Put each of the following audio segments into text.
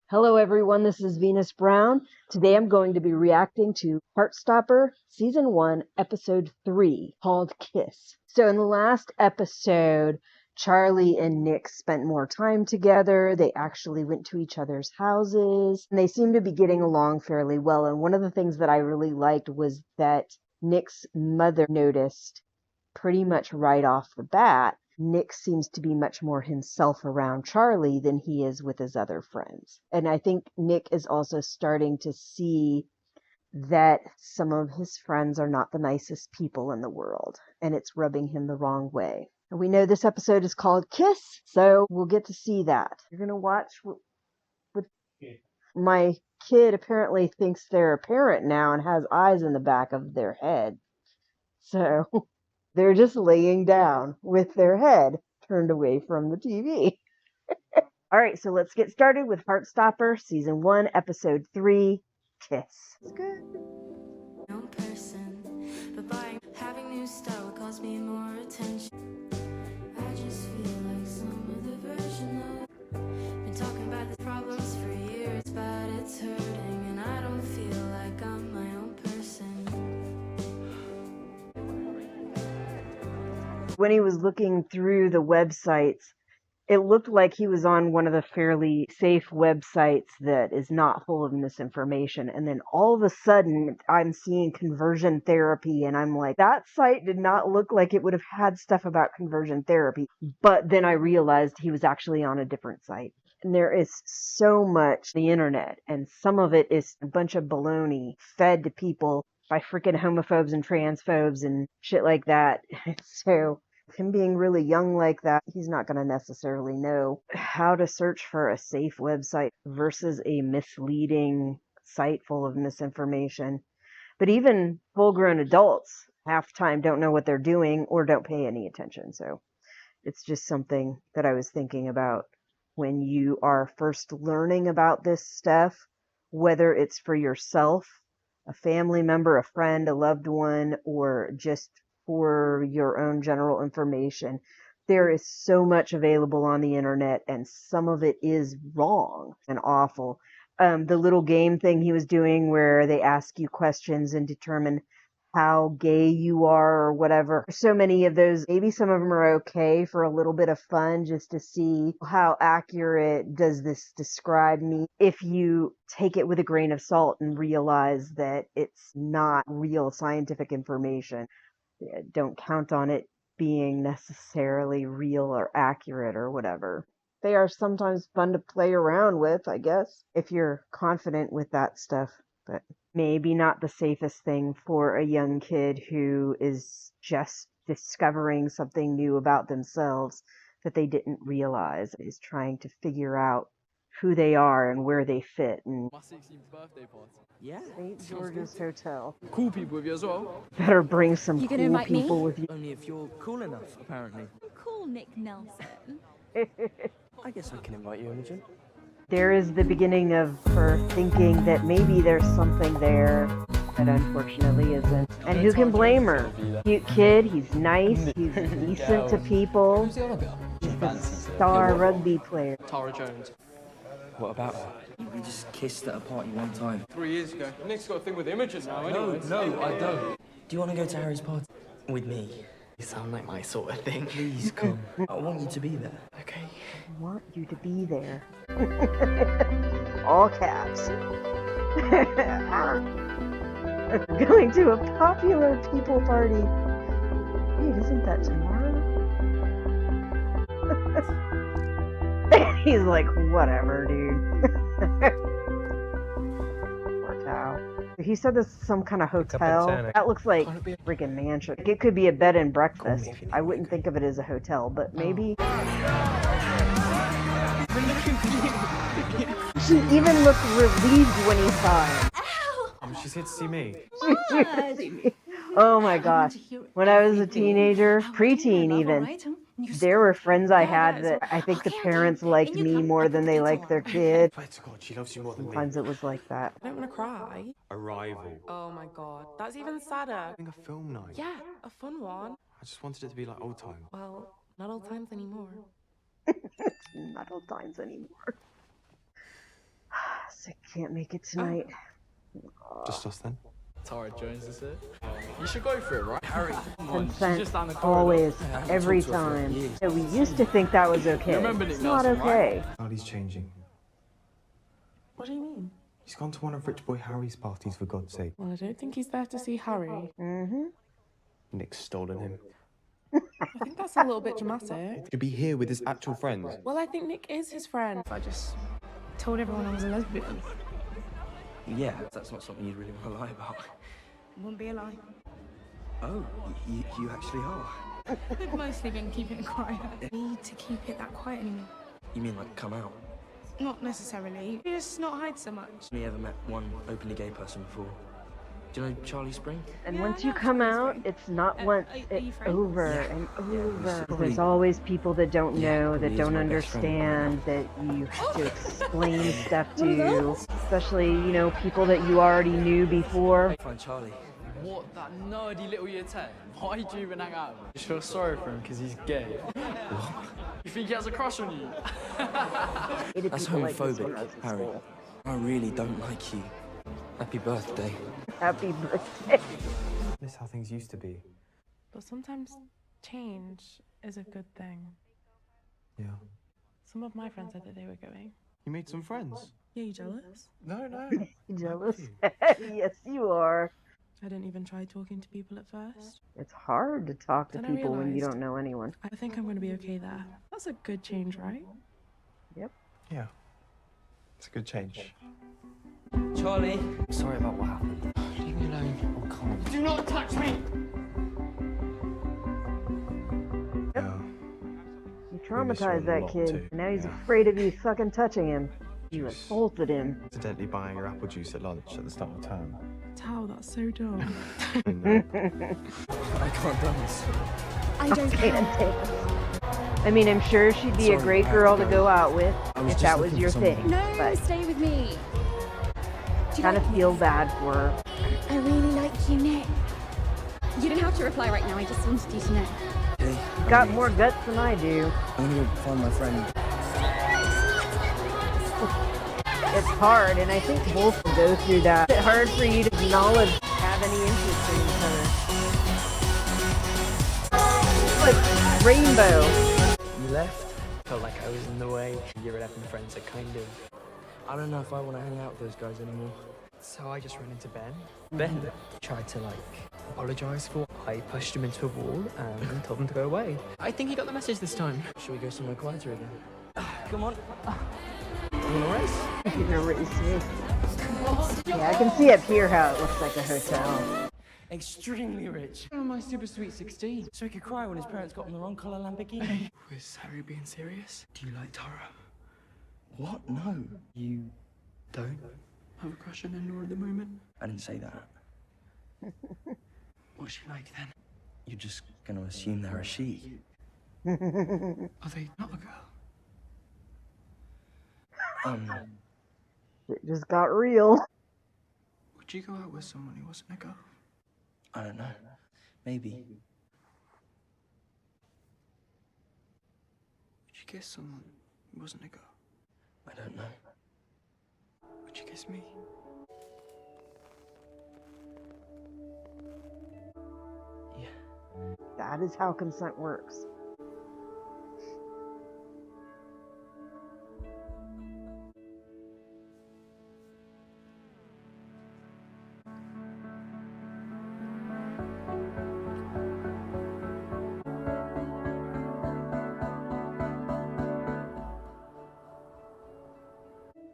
Hello everyone, this is Venus Brown. Today I'm going to be reacting to Heartstopper Season 1, Episode 3, called Kiss. So in the last episode, Charlie and Nick spent more time together. They actually went to each other's houses, and they seemed to be getting along fairly well. And one of the things that I really liked was that Nick's mother noticed pretty much right off the bat Nick seems to be much more himself around Charlie than he is with his other friends. And I think Nick is also starting to see that some of his friends are not the nicest people in the world, and it's rubbing him the wrong way. And we know this episode is called Kiss, so we'll get to see that. You're going to watch with my kid apparently thinks they're a parent now and has eyes in the back of their head. So they're just laying down with their head turned away from the TV. All right, so let's get started with Heartstopper, Season 1, Episode 3, Kiss. It's good. Person, but buying, having new style will cost me more attention. I just feel like some other version of. Been talking about the problems for years, but it's hurting, and I don't feel like I'm my own person. When he was looking through the websites, it looked like he was on one of the fairly safe websites that is not full of misinformation. And then all of a sudden, I'm seeing conversion therapy, and I'm like, that site did not look like it would have had stuff about conversion therapy. But then I realized he was actually on a different site. And there is so much on the internet, and some of it is a bunch of baloney fed to people by freaking homophobes and transphobes and shit like that. So him being really young like that, he's not going to necessarily know how to search for a safe website versus a misleading site full of misinformation. But even full-grown adults half the time don't know what they're doing or don't pay any attention. So it's just something that I was thinking about when you are first learning about this stuff, whether it's for yourself, a family member, a friend, a loved one, or just for your own general information. There is so much available on the internet, and some of it is wrong and awful. The little game thing he was doing where they ask you questions and determine how gay you are or whatever. So many of those, maybe some of them are okay for a little bit of fun just to see how accurate does this describe me. If you take it with a grain of salt and realize that it's not real scientific information, don't count on it being necessarily real or accurate or whatever. They are sometimes fun to play around with, I guess, if you're confident with that stuff, but maybe not the safest thing for a young kid who is just discovering something new about themselves that they didn't realize, is trying to figure out who they are and where they fit. And My 16th birthday party. yeah, St. George's Hotel. Cool people with you as well. Better bring some You gonna cool invite me? people with you. Only if you're cool enough, apparently. I'm cool, Nick Nelson. I guess I can invite you, Imogen. There is the beginning of her thinking that maybe there's something there that unfortunately isn't. And who can blame her? Cute kid, he's nice, he's decent to people. Who's the other girl? He's a star rugby player. Tara Jones. What about her? We just kissed at a party one time. 3 years ago. Nick's got a thing with Imogen now, anyway. No, I don't. Do you want to go to Harry's party? With me? You sound like my sort of thing. Please come. I want you to be there. Okay. I want you to be there. All caps. Going to a popular people party. Wait, isn't that tomorrow? He's like, whatever, dude. Poor cow. He said this is some kind of hotel. That looks like a freaking mansion. It could be a bed and breakfast. I wouldn't think of it as a hotel, but maybe. She even looked relieved when he saw him. She's here to see me. Oh my gosh. When I was a teenager, preteen even, there were friends I had that I think the parents liked me more than they liked their kid. Swear to God, she loves you more than me. Sometimes it was like that. I don't want to cry. Arrival. Oh my god, that's even sadder. Having a film night. Yeah, a fun one. I just wanted it to be like old time. Well, not old times anymore. Not old times anymore. I can't make it tonight. Just us then? Tara Jones is it? You should go for it, right? Harry, come on. She's Consent, just down the corridor. always, I haven't every talked to her for time. years. Yeah, we used to think that was okay. remember Nick It's not Nelson, right? okay. Charlie's changing. What do you mean? He's gone to one of Rich Boy Harry's parties, for God's sake. Well, I don't think he's there to see Harry. Mm-hmm. Nick's stolen him. I think that's a little bit dramatic. To be here with his actual friends. Well, I think Nick is his friend. I just told everyone I was a lesbian. Yeah, that's not something you'd really want to lie about. Wouldn't be a lie. Oh, you actually are. We've mostly been keeping it quiet. Need to keep it that quiet anymore. You mean like come out? Not necessarily. Just not hide so much. Me ever met one openly gay person before? Do you know Charlie Spring? And Yeah, once I you know come Charlie out, Spring. it's not once, are you it's friends? over Yeah. and Yeah, over. probably- There's always people that don't Yeah, know, probably that is don't my best friend. understand, that you have to explain stuff to. Especially, you know, people that you already knew before. Find Charlie. What, that nerdy little year 10? Why do you even hang out with him? You feel sorry for him because he's gay. You think he has a crush on you? Hated That's people like this when I homophobic, was in Harry. school. I really don't like you. Happy birthday. Happy birthday. This is how things used to be. But sometimes change is a good thing. Yeah. Some of my friends said that they were going. You made some friends? Yeah, you jealous? No, no. Jealous? Yes, you are. I didn't even try talking to people at first. It's hard to talk to Then I people when you realised- don't know anyone. I think I'm going to be okay there. That's a good change, right? Yep. Yeah. It's a good change. Charlie. Sorry about what happened. Leave me alone. I can't. Do not touch me! Yeah. You miss you a traumatized that lot kid. too, And now he's yeah. afraid of you fucking touching him. You Juice. assaulted him. Accidentally buying her apple juice at lunch at the start of term. Tao, that's so dumb. I know. I can't dance. I don't care. I mean, I'm sure she'd be a Sorry, great I have girl to to go. go out with I was if just that was looking your for thing. someone. No, But stay with me. Do you kind of like feel me? bad for her. I really like you, Nick. You don't have to reply right now. I just wanted you to know. Hey, Got more guts than I do. I'm gonna find my friend. It's hard, and I think both will go through that. It's hard for you to acknowledge have any interest in each other. Like rainbow. You left? Felt like I was in the way. Year 11 friends are kind of... I don't know if I want to hang out with those guys anymore. So I just ran into Ben. Ben tried to, apologise for what I pushed him into a wall and told him to go away. I think he got the message this time. Should we go somewhere quieter again? Come on. You wanna race? You're gonna race me. Yeah, I can see up here how it looks like a hotel. Extremely rich. Oh, my super sweet 16. So he could cry when his parents got him the wrong colour Lamborghini. Was Harry being serious? Do you like Tara? What? No. You don't? Have a crush on Eleanor at the moment? I didn't say that. What's she like then? You're just gonna assume they're a she. Are they not a girl? It just got real. Would you go out with someone who wasn't a girl? I don't know. Maybe. Would you kiss someone who wasn't a girl? I don't know. Would you kiss me? Yeah. That is how consent works.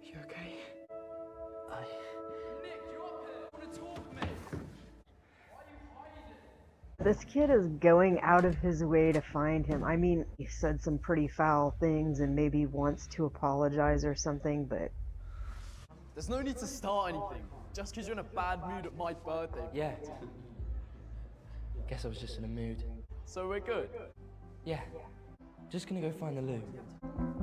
You okay? This kid is going out of his way to find him. I mean, he said some pretty foul things and maybe wants to apologize or something, but There's no need to start anything. Just because you're in a bad mood at my birthday. Yeah. Guess I was just in a mood. So we're good. Yeah. Just gonna go find the loo.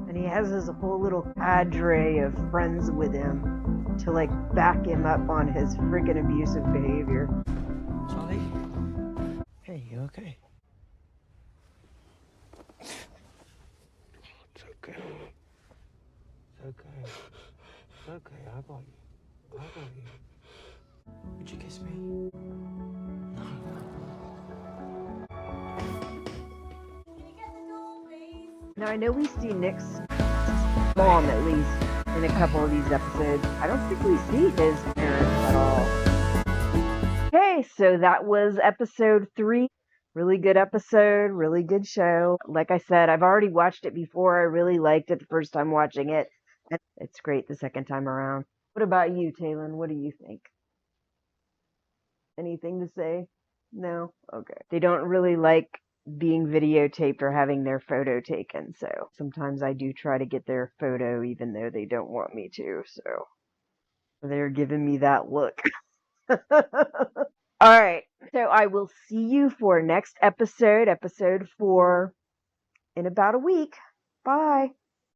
and he has his whole little cadre of friends with him to like back him up on his freaking abusive behavior. Charlie? Hey, you okay? It's okay. It's okay. okay, I got you. I got you. Would you kiss me? Now I know we see Nick's mom at least in a couple of these episodes. I don't think we see his parents at all. Okay, so that was episode 3. Really good episode, really good show. Like I said, I've already watched it before. I really liked it the first time watching it. And it's great the second time around. What about you, Taylin? What do you think? Anything to say? No? Okay. They don't really like being videotaped or having their photo taken, so sometimes I do try to get their photo even though they don't want me to, so they're giving me that look. Alright, so I will see you for next episode, episode 4, in about a week. Bye.